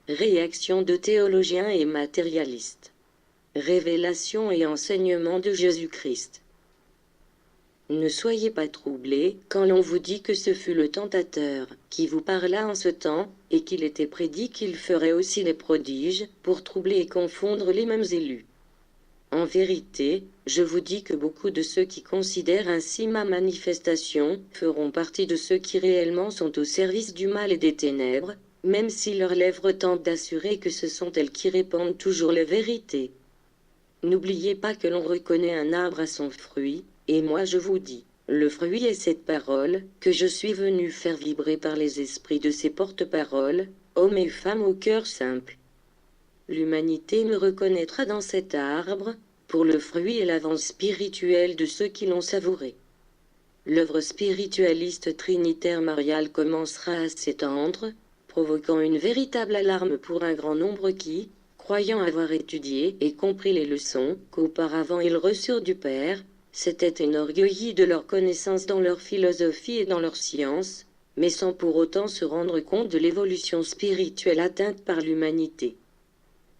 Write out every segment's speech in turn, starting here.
Réaction de théologiens et matérialistes. Révélation et enseignement de Jésus-Christ. Ne soyez pas troublés quand l'on vous dit que ce fut le tentateur qui vous parla en ce temps, et qu'il était prédit qu'il ferait aussi les prodiges, pour troubler et confondre les mêmes élus. En vérité, je vous dis que beaucoup de ceux qui considèrent ainsi ma manifestation feront partie de ceux qui réellement sont au service du mal et des ténèbres, même si leurs lèvres tentent d'assurer que ce sont elles qui répandent toujours la vérité. N'oubliez pas que l'on reconnaît un arbre à son fruit, et moi je vous dis, le fruit est cette parole, que je suis venu faire vibrer par les esprits de ces porte-paroles, hommes et femmes au cœur simple. L'humanité me reconnaîtra dans cet arbre, pour le fruit et l'avance spirituelle de ceux qui l'ont savouré. L'œuvre spiritualiste trinitaire mariale commencera à s'étendre, provoquant une véritable alarme pour un grand nombre qui, croyant avoir étudié et compris les leçons qu'auparavant ils reçurent du Père, s'étaient enorgueillis de leur connaissance dans leur philosophie et dans leur science, mais sans pour autant se rendre compte de l'évolution spirituelle atteinte par l'humanité.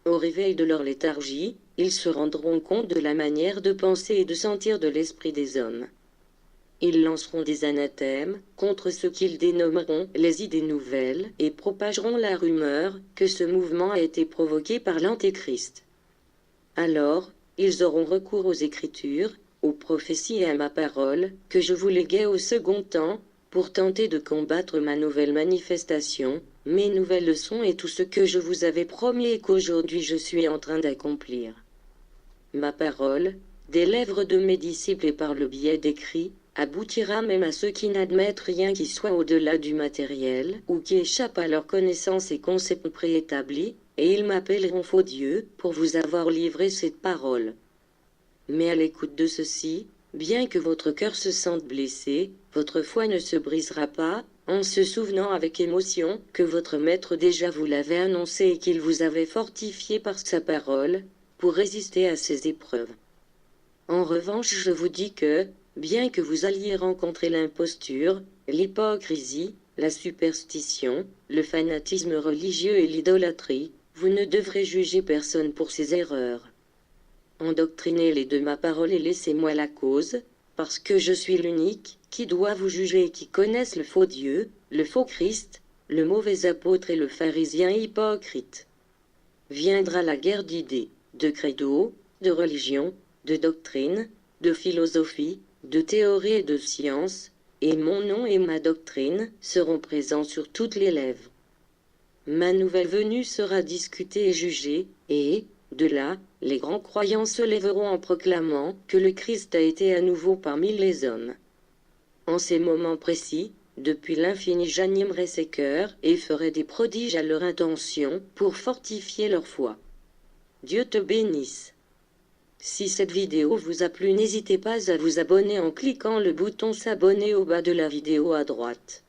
Au réveil de leur léthargie, ils se rendront compte de la manière de penser et de sentir de l'esprit des hommes. Ils lanceront des anathèmes contre ce qu'ils dénommeront les idées nouvelles et propageront la rumeur que ce mouvement a été provoqué par l'Antéchrist. Alors, ils auront recours aux Écritures, aux prophéties et à ma parole, que je vous léguais au second temps, pour tenter de combattre ma nouvelle manifestation, mes nouvelles leçons et tout ce que je vous avais promis et qu'aujourd'hui je suis en train d'accomplir. Ma parole, des lèvres de mes disciples et par le biais d'écrits, aboutira même à ceux qui n'admettent rien qui soit au-delà du matériel ou qui échappe à leur connaissance et concepts préétablis, et ils m'appelleront faux Dieu pour vous avoir livré cette parole. Mais à l'écoute de ceci, bien que votre cœur se sente blessé, votre foi ne se brisera pas, en se souvenant avec émotion que votre Maître déjà vous l'avait annoncé et qu'il vous avait fortifié par sa parole, pour résister à ces épreuves. En revanche, je vous dis que, bien que vous alliez rencontrer l'imposture, l'hypocrisie, la superstition, le fanatisme religieux et l'idolâtrie, vous ne devrez juger personne pour ses erreurs. Endoctrinez-les de ma parole et laissez-moi la cause, parce que je suis l'unique qui doit vous juger et qui connaisse le faux Dieu, le faux Christ, le mauvais apôtre et le pharisien hypocrite. Viendra la guerre d'idées, de credo, de religion, de doctrine, de philosophie, de théorie et de science, et mon nom et ma doctrine seront présents sur toutes les lèvres. Ma nouvelle venue sera discutée et jugée, et, de là, les grands croyants se lèveront en proclamant que le Christ a été à nouveau parmi les hommes. En ces moments précis, depuis l'infini j'animerai ces cœurs et ferai des prodiges à leur intention pour fortifier leur foi. Dieu te bénisse. Si cette vidéo vous a plu, n'hésitez pas à vous abonner en cliquant le bouton s'abonner au bas de la vidéo à droite.